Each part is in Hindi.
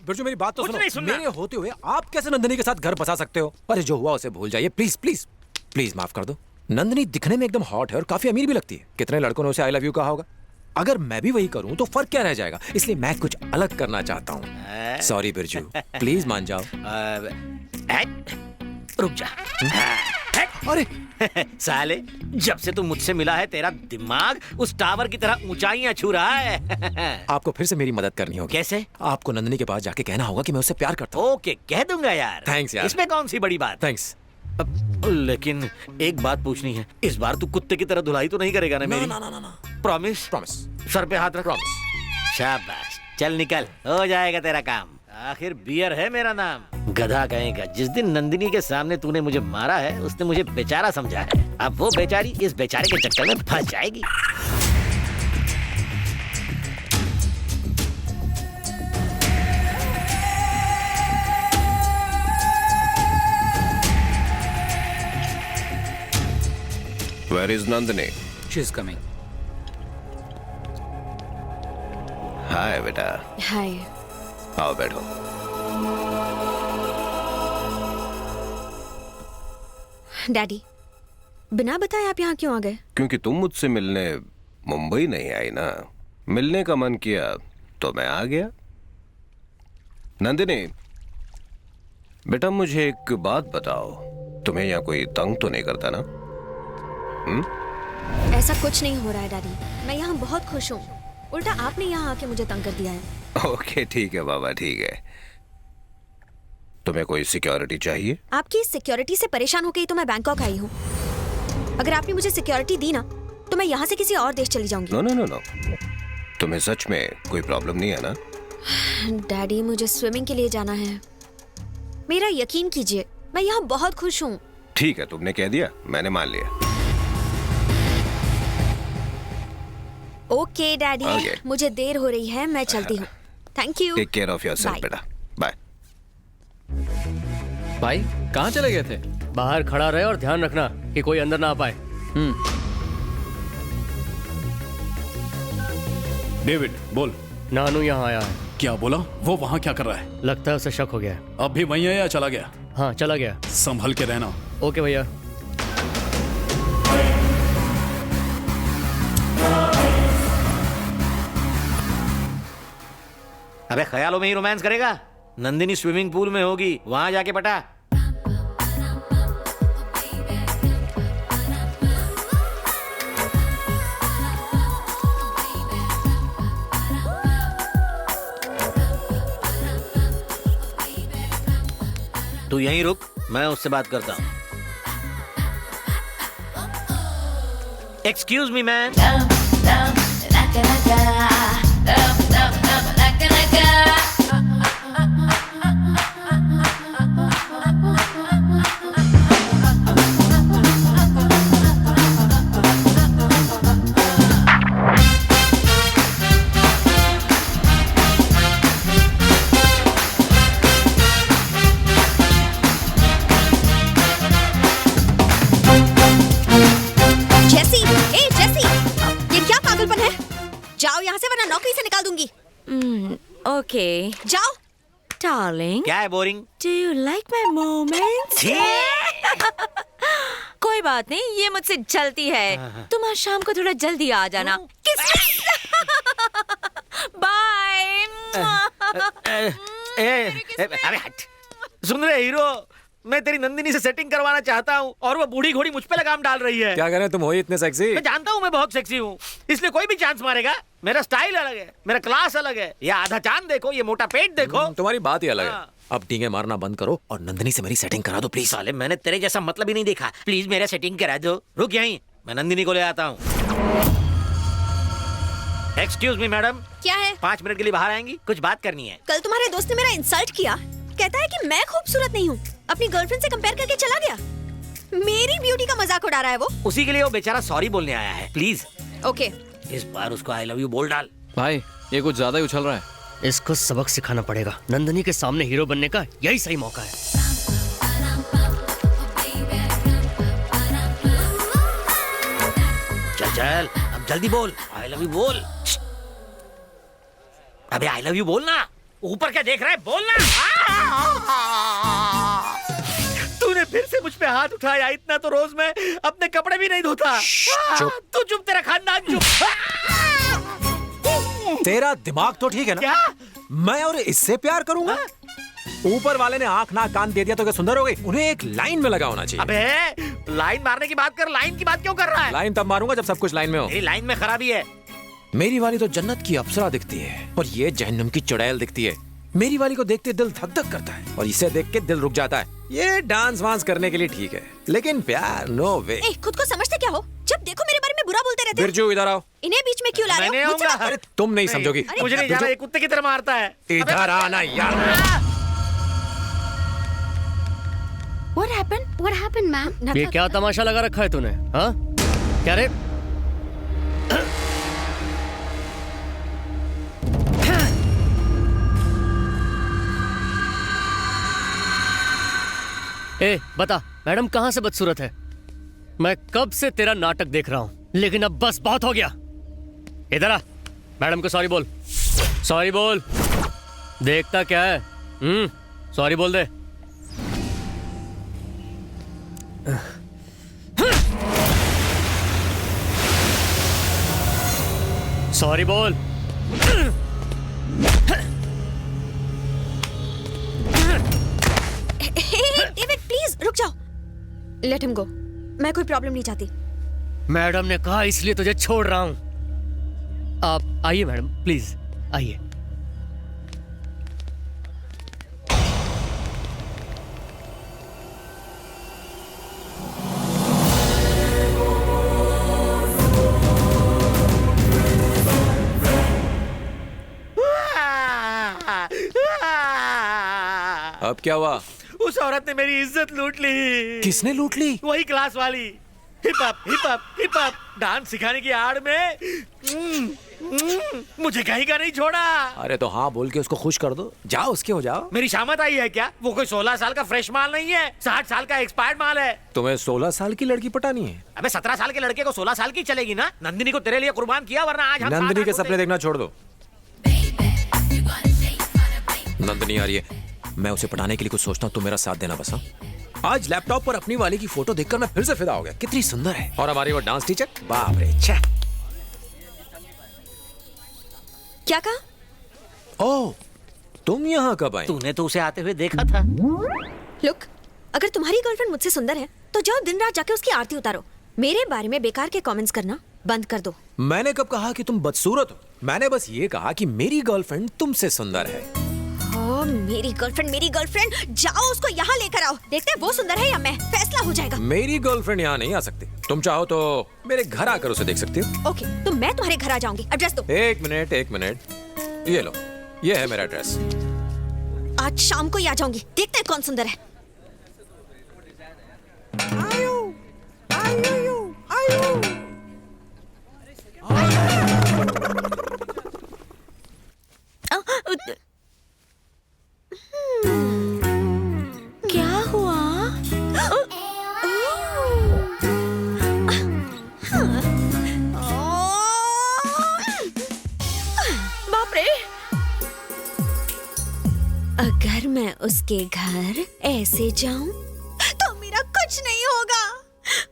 बिरजू मेरी बात तो कुछ सुनो। नहीं सुनना। मेरे होते हुए आप कैसे नंदिनी के साथ घर बसा सकते हो? अरे जो हुआ उसे भूल जाइए, प्लीज प्लीज प्लीज माफ कर दो। नंदिनी दिखने में एकदम हॉट है और काफी अमीर भी लगती है। कितने लड़कों ने उसे आई लव यू कहा होगा। अगर मैं भी वही करूं तो फर्क क्या रह जाएगा? इसलिए मैं कुछ अलग करना चाहता हूँ। सॉरी बिरजू, प्लीज मान जाओ। रुक जा। अरे साले, जब से तू मुझसे मिला है तेरा दिमाग उस टावर की तरह ऊंचाइयां छू रहा है। आपको फिर से मेरी मदद करनी होगी। कैसे? आपको नंदिनी के पास जाके कहना होगा कि मैं उससे प्यार करता हूँ। ओके, कह दूंगा यार। Thanks यार। इसमें कौन सी बड़ी बात? थैंक्स। लेकिन एक बात पूछनी है, इस बार तू कुत्ते की तरह धुलाई तो नहीं करेगा ना मेरी? ना ना ना ना, प्रॉमिस? प्रॉमिस। सर पे हाथ रख। प्रॉमिस। शाबाश, चल निकल, हो जाएगा तेरा काम। आखिर बियर है मेरा नाम। गधा कहेगा, जिस दिन नंदिनी के सामने तूने मुझे मारा है उसने मुझे बेचारा समझा है। अब वो बेचारी इस बेचारे के चक्कर में फंस जाएगी। Where is Nandini? She is coming. हाय बेटा, हाय। आओ बैठो। डैडी, बिना बताए आप यहाँ क्यों आ गए? क्योंकि तुम मुझसे मिलने मुंबई नहीं आई ना, मिलने का मन किया तो मैं आ गया। नंदिनी बेटा, मुझे एक बात बताओ, तुम्हें यहाँ कोई तंग तो नहीं करता ना? ऐसा कुछ नहीं हो रहा है डैडी, मैं यहाँ बहुत खुश हूँ। उल्टा आपने यहाँ आके मुझे तंग कर दिया है। ओके ठीक है बाबा, ठीक है। तुम्हें कोई सिक्योरिटी चाहिए? आपकी इस सिक्योरिटी से परेशान होकर ही तो मैं बैंकॉक आई हूँ। अगर आपने मुझे सिक्योरिटी दी ना तो मैं यहाँ से किसी और देश चली जाऊंगी। नो नो नो नो, तुम्हें सच में कोई प्रॉब्लम नहीं है ना? डैडी, मुझे स्विमिंग के लिए जाना है। मेरा यकीन कीजिए, मैं यहाँ बहुत खुश हूँ। ठीक है, तुमने कह दिया, मैंने मान लिया। Okay daddy, Okay. मुझे देर हो रही है, मैं चलती हूँ। Thank you. Take care of yourself Bye. बेटा, बाय। भाई कहाँ चले गए थे? बाहर खड़ा रहे और ध्यान रखना कि कोई अंदर ना आ पाए। डेविड बोल। नानू यहाँ आया है। क्या बोला? वो वहाँ क्या कर रहा है? लगता है उसे शक हो गया है। अब भी वहीं है या चला गया? हाँ, चला गया। संभल के रहना। ओके भैया। अबे ख्यालों में ही रोमांस करेगा? नंदिनी स्विमिंग पूल में होगी, वहां जाके पटा। तू यहीं रुक, मैं उससे बात करता हूँ। Excuse me man. जेसी, ए जेसी, ये क्या पागलपन है? जाओ यहाँ से वरना नौकरी से निकाल दूंगी। ओके जाओ। डार्लिंग, क्या है boring? Do you like my moments? कोई बात नहीं, ये मुझसे चलती है। तुम आज शाम को थोड़ा जल्दी आ जाना। बाय। अबे हट। सुन रहे हीरो, मैं तेरी नंदिनी से सेटिंग करवाना चाहता हूँ और वो बूढ़ी घोड़ी मुझ पे लगाम डाल रही है। क्या कह रहे हैं? तुम हो ही इतने सेक्सी। मैं जानता हूँ मैं बहुत सेक्सी हूँ, इसलिए कोई भी चांस मारेगा। मेरा स्टाइल अलग है, मेरा क्लास अलग है। ये आधा चांद देखो, ये मोटा पेट देखो। तुम्हारी बात ही अलग है। हाँ। अब डींगे मारना बंद करो और नंदिनी से मेरी सेटिंग करा दो प्लीज। साले, मैंने तेरे जैसा मतलब ही नहीं देखा। प्लीज मेरा सेटिंग करा दो। रुक यहीं, मैं नंदिनी को ले आता हूँ। एक्सक्यूज मी मैडम, क्या है? 5 मिनट के लिए बाहर आएंगी? कुछ बात करनी है। कल तुम्हारे दोस्त ने मेरा इंसल्ट किया, कहता है कि मैं खूबसूरत नहीं हूँ, अपनी गर्लफ्रेंड से कंपेयर करके चला गया। मेरी ब्यूटी का मजाक उड़ा रहा है वो। उसी के लिए वो बेचारा सॉरी बोलने आया है। Please okay. इस बार उसको आई लव यू बोल डाल। भाई ये कुछ ज्यादा ही उछल रहा है। इसको सबक सिखाना पड़ेगा। नंदिनी के सामने हीरो बनने का यही सही मौका है। चल चल, अब जल्दी बोल, आई लव यू बोल। अबे आई लव यू बोल ना, ऊपर क्या देख रहा है, बोलना। तूने फिर से मुझ पे हाथ उठाया। इतना तो रोज मैं अपने कपड़े भी नहीं धोता। चुप। तू चुप, तेरा खानदान चुप। तेरा दिमाग तो ठीक है ना? क्या? मैं और इससे प्यार करूंगा? ऊपर वाले ने आंख नाक कान दे दिया तो क्या सुंदर हो गई? उन्हें एक लाइन में लगा होना चाहिए। अबे लाइन मारने की बात कर, लाइन की बात क्यों कर रहा है? लाइन तब मारूंगा जब सब कुछ लाइन में हो। मेरी लाइन में खराबी है। मेरी वाली तो जन्नत की अप्सरा दिखती है और ये जहन्नम की चुड़ैल दिखती है। मेरी वाली को देखते दिल धक धक करता है और इसे देख के दिल रुक जाता है। ये डांस वांस करने के लिए ठीक है, लेकिन प्यार नो वे। ए, खुद को समझते क्या हो? जब देखो मेरे बारे में बुरा बोलते रहते हो। बिरजू इधर आओ। इन्हें बीच में क्यों ला रहे मैं नहीं हो? मुझसे आऊंगा। अरे तुम नहीं समझोगी। मुझे नहीं जाना, ये कुत्ते की तरह मारता है। इधर आना यार। What happened? What happened, ma'am? ये क्या तमाशा लगा रखा है तूने? हाँ क्या रे? ए बता, मैडम कहाँ से बदसूरत है? मैं कब से तेरा नाटक देख रहा हूँ, लेकिन अब बस बहुत हो गया। इधर आ, मैडम को सॉरी बोल। सॉरी बोल। देखता क्या है? सॉरी बोल दे। सॉरी बोल। डेविड प्लीज रुक जाओ। Let him go. मैं कोई प्रॉब्लम नहीं चाहती। मैडम ने कहा इसलिए तुझे छोड़ रहा हूं। आप आइए मैडम, प्लीज आइए। अब क्या हुआ? उस औरत ने मेरी इज्जत लूट ली। किसने लूट ली? वही क्लास वाली। Hip hop hip hop hip hop dance सिखाने की आड़ में मुझे कहीं का नहीं छोड़ा। अरे तो हाँ बोल के उसको खुश कर दो। जाओ उसके हो जाओ। मेरी शामत आई है क्या? वो कोई 16 साल का फ्रेश माल नहीं है, 60 साल का एक्सपायर्ड माल है। तुम्हें 16 साल की लड़की पटानी है? अबे 17 साल के लड़के को 16 साल की चलेगी ना? नंदिनी को तेरे लिए कुर्बान किया, वरना आज हम नंदिनी के साथ सपने देखना छोड़ दो। नंदिनी आ रही है, मैं उसे पटाने के लिए कुछ सोचता हूँ, तुम मेरा साथ देना बस। हाँ? आज लैपटॉप पर अपनी वाली की फोटो देखकर मैं फिर से फिदा हो गया। कितनी सुंदर है। और हमारी वो डांस टीचर, बाप रे छे। क्या कहा? ओह, तुम यहाँ कब आई? तूने तो उसे आते हुए देखा था। लुक, अगर तुम्हारी गर्लफ्रेंड मुझसे सुंदर है तो जाओ दिन रात जाके उसकी आरती उतारो। मेरे बारे में बेकार के कमेंट्स करना बंद कर दो। मैंने कब कहा कि तुम बदसूरत हो? मैंने बस ये कहा कि मेरी गर्लफ्रेंड तुमसे सुंदर है। ओह, मेरी गर्लफ्रेंड, जाओ उसको यहाँ लेकर आओ। देखते हैं वो सुंदर है या मैं, फैसला हो जाएगा। मेरी गर्लफ्रेंड यहाँ नहीं आ सकती। तुम चाहो तो मेरे घर आकर उसे देख सकती हो। ओके, तो मैं तुम्हारे घर आ जाऊंगी। एड्रेस दो। एक मिनट, ये लो, ये है मेरा एड्रेस। आज शाम को ही आ जाऊंगी। देखते हैं कौन सुंदर है। क्या हुआ? बाप रे। अगर मैं उसके घर ऐसे जाऊं तो मेरा कुछ नहीं होगा।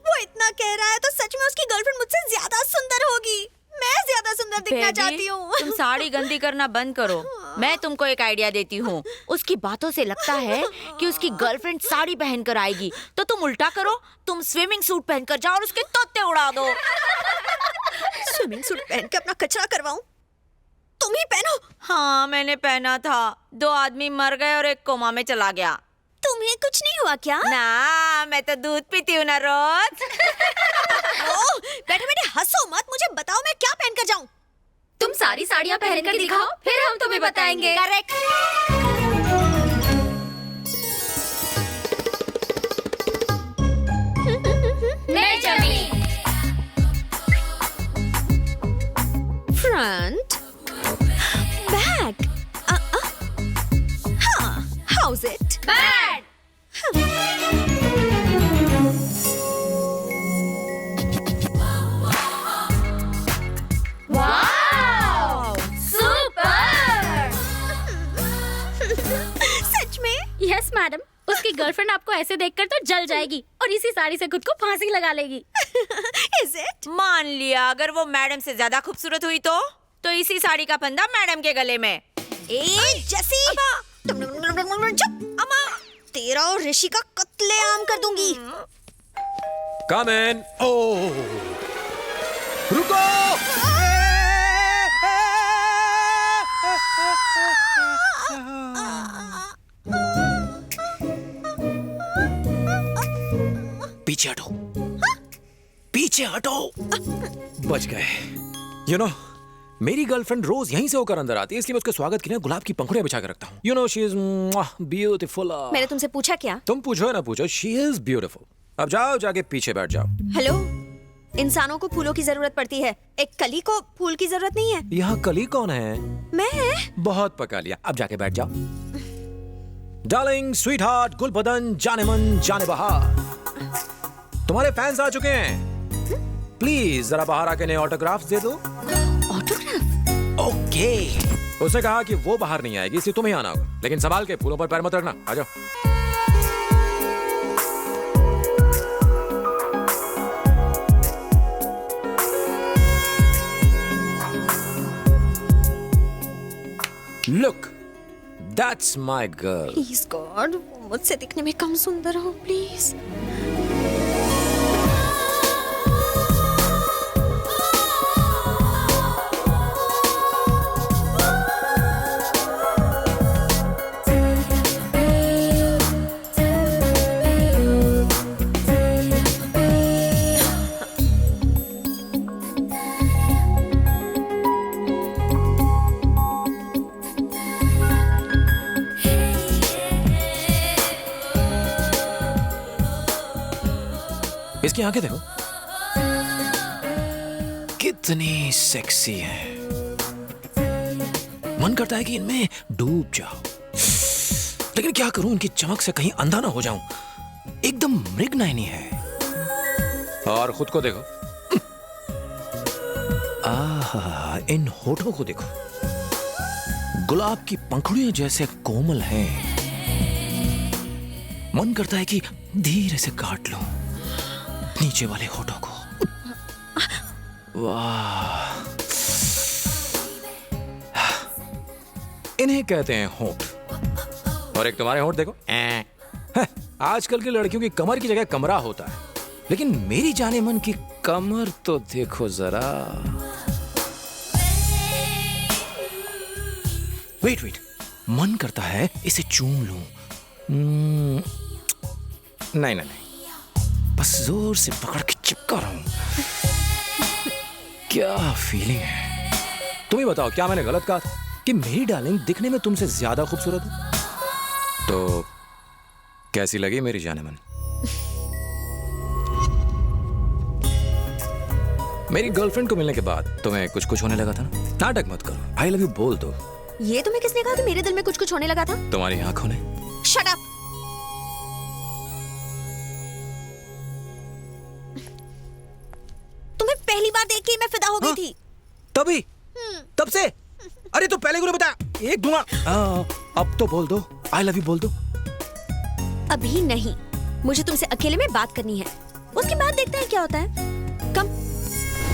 वो इतना कह रहा है तो सच में उसकी गर्लफ्रेंड मुझसे ज्यादा सुंदर होगी। मैं ज्यादा सुंदर दिखना बेबी, चाहती हूँ। तुम साड़ी गंदी करना बंद करो। मैं तुमको एक आइडिया देती हूँ। उसकी बातों से लगता है कि उसकी गर्लफ्रेंड साड़ी पहनकर आएगी, तो तुम उल्टा करो, तुम स्विमिंग सूट पहनकर जाओ और उसके तोते उड़ा दो। स्विमिंग सूट पहन के अपना कचरा करवाऊं? तुम ही पहनो। हाँ, मैंने पहना था। 2 आदमी मर गए और एक कोमा में चला गया। तुम्हें कुछ नहीं हुआ क्या? ना, मैं तो दूध पीती हूँ ना रोज। ओह, बैठे बैठे हंसो मत। मुझे बताओ मैं क्या पहन कर जाऊं? तुम सारी साड़ियाँ पहनकर दिखाओ, फिर हम तुम्हें बताएंगे। करेक्ट। मैं जमी। फ्रंट, बैक, हाँ, how's it? Bad. Wow, super. सच में? यस मैडम, उसकी गर्लफ्रेंड आपको ऐसे देखकर तो जल जाएगी और इसी साड़ी से खुद को फांसी लगा लेगी। Is it? मान लिया अगर वो मैडम से ज्यादा खूबसूरत हुई तो इसी साड़ी का फंदा मैडम के गले में। ए जसी, चुप अम्मा, तेरा और ऋषि का कत्लेआम कर दूंगी। कम इन। ओह, रुको। पीछे हटो, पीछे हटो। बच गए। यू नो मेरी गर्लफ्रेंड रोज यहीं से होकर अंदर आती है, इसलिए मैं उसके स्वागत के लिए गुलाब की पंखुड़ियां बिछा कर रखता हूँ। You know she is beautiful. मैंने तुमसे पूछा क्या? तुम पूछो या ना पूछो, शी इज ब्यूटीफुल। अब जाओ, जाके पीछे बैठ जाओ। हेलो, इंसानों को फूलों की जरूरत पड़ती है, एक कली को फूल की जरूरत नहीं है। यहाँ कली कौन है? मैं। बहुत पका लिया, अब जाके बैठ जाओ। डार्लिंग, स्वीट हार्ट, गुल बदन, जाने मन जाने बहार, तुम्हारे फैंस आ चुके हैं। प्लीज जरा बाहर आके नए ऑटोग्राफ्स दे दो। ऑटोग्राफ? ओके। उसने कहा कि वो बाहर नहीं आएगी, इसलिए तुम्हें आना होगा, लेकिन संभाल के, फूलों पर पैर मत रखना। आ जाओ। Look, that's my girl. Please God, मुझसे दिखने में कम सुंदर हो प्लीज। इसकी आंखें देखो, कितनी सेक्सी है। मन करता है कि इनमें डूब जाओ, लेकिन क्या करूं, इनकी चमक से कहीं अंधा ना हो जाऊं। एकदम मृगनयनी है। और खुद को देखो, आहा, इन होठों को देखो, गुलाब की पंखुड़ियां जैसे कोमल हैं। मन करता है कि धीरे से काट लो नीचे वाले होठों को। वाह, इन्हें कहते हैं होठ। और एक तुम्हारे होठ देखो। आजकल की लड़कियों की कमर की जगह कमरा होता है, लेकिन मेरी जाने मन की कमर तो देखो जरा। वेट वेट, मन करता है इसे चूम लूं। नहीं नहीं नहीं, बस जोर से पकड़ के चिपका रहा हूं। क्या फीलिंग है? तुम ही बताओ, क्या मैंने गलत कहा था कि मेरी डार्लिंग दिखने में तुमसे ज्यादा खूबसूरत है? तो कैसी लगी मेरी जाने मन? मेरी गर्लफ्रेंड को मिलने के बाद तुम्हें कुछ कुछ होने लगा था ना? नाटक मत करो, आई लव यू बोल दो। ये तुम्हें किसने कहा कि मेरे दिल में कुछ कुछ होने लगा था? तुम्हारी आंखों ने। Shut up. तुम्हें पहली बार देख के मैं फिदा हो गई थी। तभी? तब से? अरे तो पहले क्यों नहीं बताया? एक दूंगा। अब तो बोल दो, आई लव यू बोल दो। अभी नहीं, मुझे तुमसे अकेले में बात करनी है, उसके बाद देखते हैं क्या होता है।